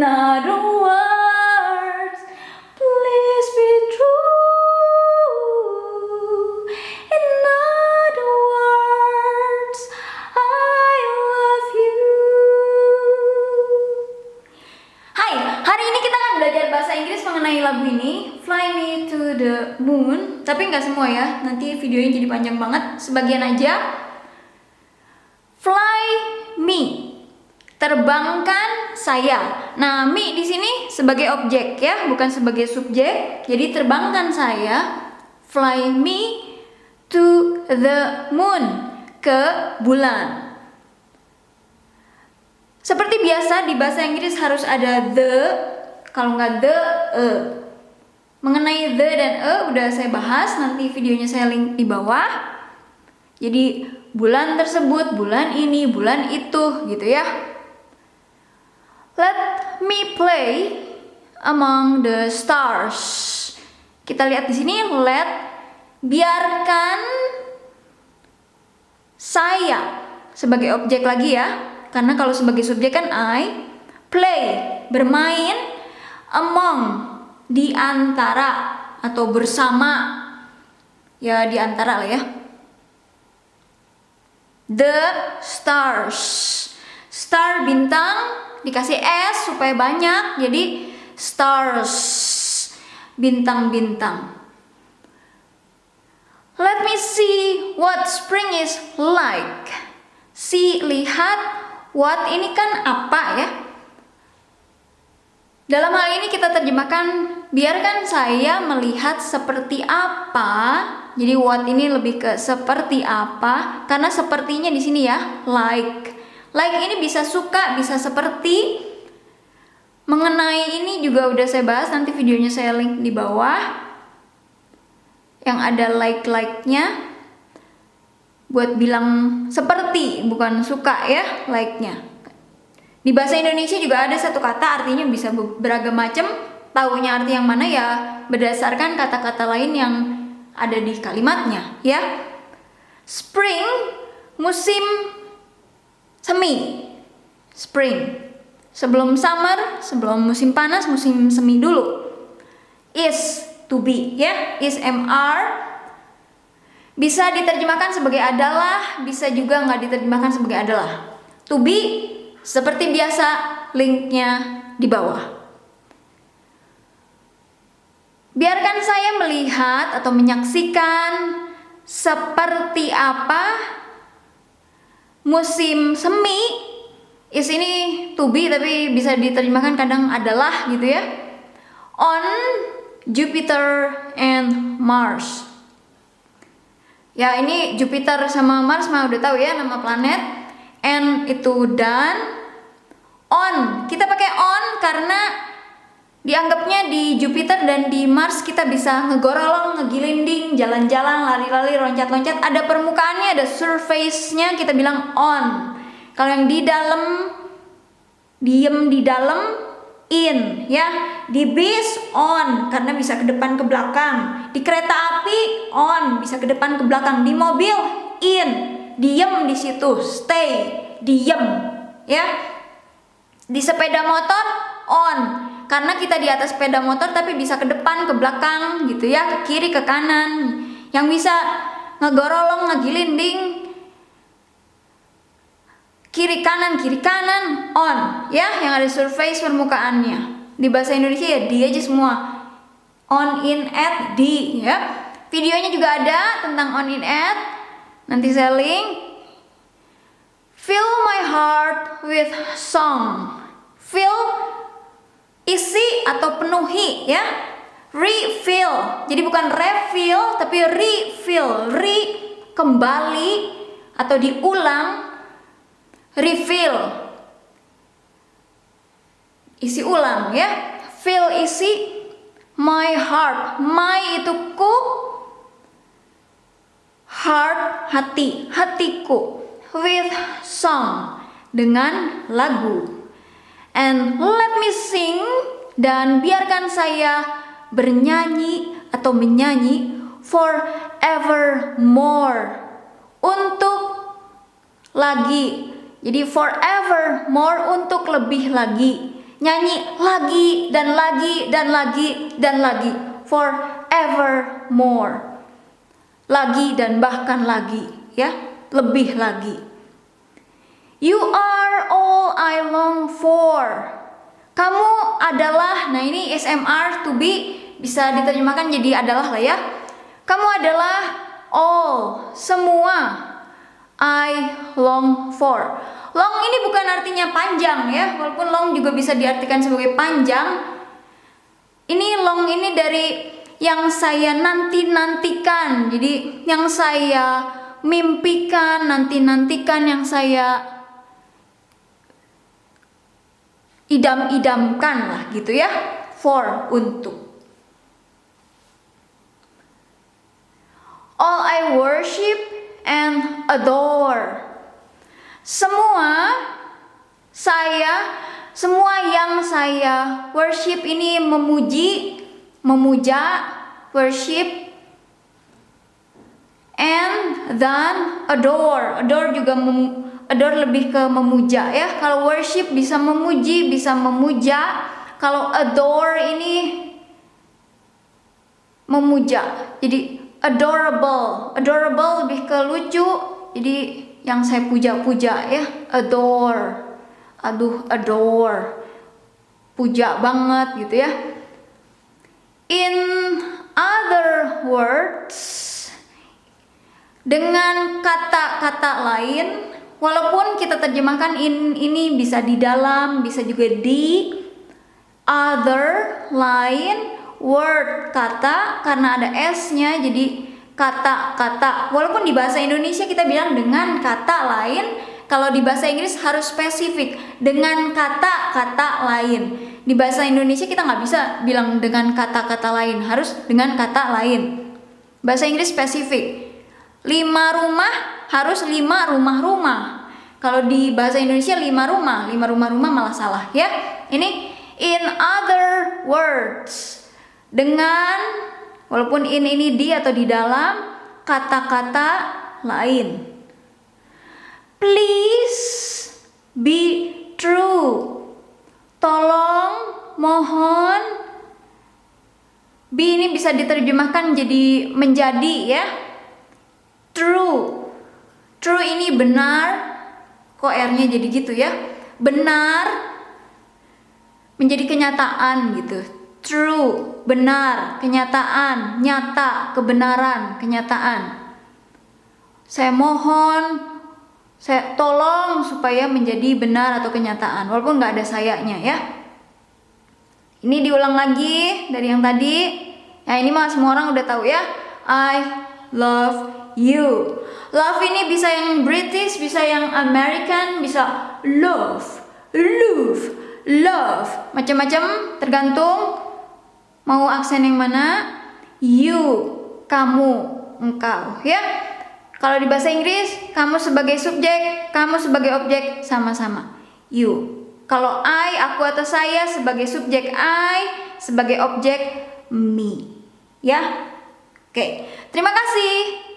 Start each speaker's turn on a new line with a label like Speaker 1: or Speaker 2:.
Speaker 1: In other words, please be true. In other words, I love you. Hai, hari ini kita akan belajar bahasa Inggris mengenai lagu ini, Fly Me to the Moon. Tapi nggak semua ya, nanti videonya jadi panjang banget. Sebagian aja. Fly me, terbangkan saya. Nah, me di sini sebagai objek ya, bukan sebagai subjek. Jadi terbangkan saya, fly me to the moon, ke bulan. Seperti biasa di bahasa Inggris harus ada the, kalau nggak the, Mengenai the dan udah saya bahas, nanti videonya saya link di bawah. Jadi bulan tersebut, bulan ini, bulan itu, gitu ya. Let me play among the stars. Kita lihat di sini, let, biarkan saya sebagai objek lagi ya. Karena kalau sebagai subjek kan I, play, bermain, among, di antara atau bersama. Ya, di antara lah ya. The stars. Star bintang dikasih S supaya banyak, jadi stars, bintang-bintang. Let me see what spring is like. See, lihat. What ini kan apa ya? Dalam hal ini kita terjemahkan, biarkan saya melihat seperti apa. Jadi what ini lebih ke seperti apa, karena sepertinya di sini ya, like. Like ini bisa suka, bisa seperti. Mengenai ini juga udah saya bahas, nanti videonya saya link di bawah. Yang ada like-like-nya. Buat bilang seperti, bukan suka ya, like-nya. Di bahasa Indonesia juga ada satu kata artinya bisa beragam macam. Taunya arti yang mana ya berdasarkan kata-kata lain yang ada di kalimatnya ya. Spring, musim semi. Spring. Sebelum summer, sebelum musim panas, musim semi dulu. Is, to be ya. Is, MR. Bisa diterjemahkan sebagai adalah, bisa juga nggak diterjemahkan sebagai adalah. To be, seperti biasa, linknya di bawah. Biarkan saya melihat atau menyaksikan seperti apa musim semi. Is ini to be tapi bisa diterjemahkan kadang adalah gitu ya. On Jupiter and Mars. Ya, ini Jupiter sama Mars mah udah tahu ya nama planet. And itu dan. On, kita pakai on karena dianggapnya di Jupiter dan di Mars kita bisa ngegorolong, ngegilinding, jalan-jalan, lari-lari, loncat-loncat. Ada permukaannya, ada surface-nya, kita bilang on. Kalau yang di dalam, diem di dalam, in ya. Di bis on karena bisa ke depan ke belakang. Di kereta api on bisa ke depan ke belakang. Di mobil in, diem di situ, stay, diem ya. Di sepeda motor on karena kita di atas sepeda motor tapi bisa ke depan ke belakang gitu ya, ke kiri ke kanan. Yang bisa ngegorolong, ngegilinding, kiri kanan on ya, yang ada surface permukaannya. Di bahasa Indonesia ya di aja semua, on, in, at, di ya. Videonya juga ada tentang on, in, at, nanti saya link. Fill my heart with song. Fill, isi atau penuhi ya. Refill, jadi bukan refill tapi refill. Re, kembali atau diulang. Refill, isi ulang ya. Fill, isi. My heart, my itu ku, heart, hati, hatiku. With song, dengan lagu. And let me sing, dan biarkan saya bernyanyi atau menyanyi forevermore, untuk lagi. Jadi forevermore, untuk lebih lagi. nyanyi lagi dan lagi dan lagi dan lagi, forevermore, lagi dan bahkan lagi, ya, lebih lagi. You are all I long for. Kamu adalah, nah ini SMR to be bisa diterjemahkan jadi adalah lah ya. Kamu adalah all, semua, I long for. Long ini bukan artinya panjang ya, walaupun long juga bisa diartikan sebagai panjang. Ini long ini dari yang saya nanti-nantikan. Jadi yang saya mimpikan, nanti-nantikan, yang saya idam-idamkan lah gitu ya. For, untuk. All I worship and adore. Semua yang saya worship ini memuji, memuja, worship, and then adore. Adore lebih ke memuja ya. Kalau worship bisa memuji, bisa memuja. Kalau adore ini memuja. Jadi adorable lebih ke lucu. Jadi yang saya puja-puja ya, adore. Adore. Puja banget gitu ya. In other words, dengan kata-kata lain, walaupun kita terjemahkan ini bisa di dalam, bisa juga di, other, lain, word, kata, karena ada s-nya jadi kata-kata. Walaupun di bahasa Indonesia kita bilang dengan kata lain, kalau di bahasa Inggris harus spesifik, dengan kata-kata lain. Di bahasa Indonesia kita nggak bisa bilang dengan kata-kata lain, harus dengan kata lain. Bahasa Inggris spesifik. 5 rumah harus 5 rumah-rumah. Kalau di bahasa Indonesia 5 rumah malah salah ya. Ini in other words. Dengan, walaupun in ini di atau di dalam, kata-kata lain. Please be true. Tolong, mohon. Be ini bisa diterjemahkan jadi menjadi ya. True. True ini benar. Kok R-nya jadi gitu ya? Benar menjadi kenyataan gitu. True, benar, kenyataan, nyata, kebenaran, kenyataan. Saya mohon, saya tolong supaya menjadi benar atau kenyataan, walaupun nggak ada sayanya ya. Ini diulang lagi dari yang tadi. Nah ini mah semua orang udah tahu ya. I love you. Love ini bisa yang British, bisa yang American, bisa love, macam-macam tergantung mau aksen yang mana. You, kamu, engkau ya. Kalau di bahasa Inggris, kamu sebagai subjek, kamu sebagai objek, sama-sama you. Kalau I, aku atau saya, sebagai subjek I, sebagai objek me. Ya. Oke. Terima kasih.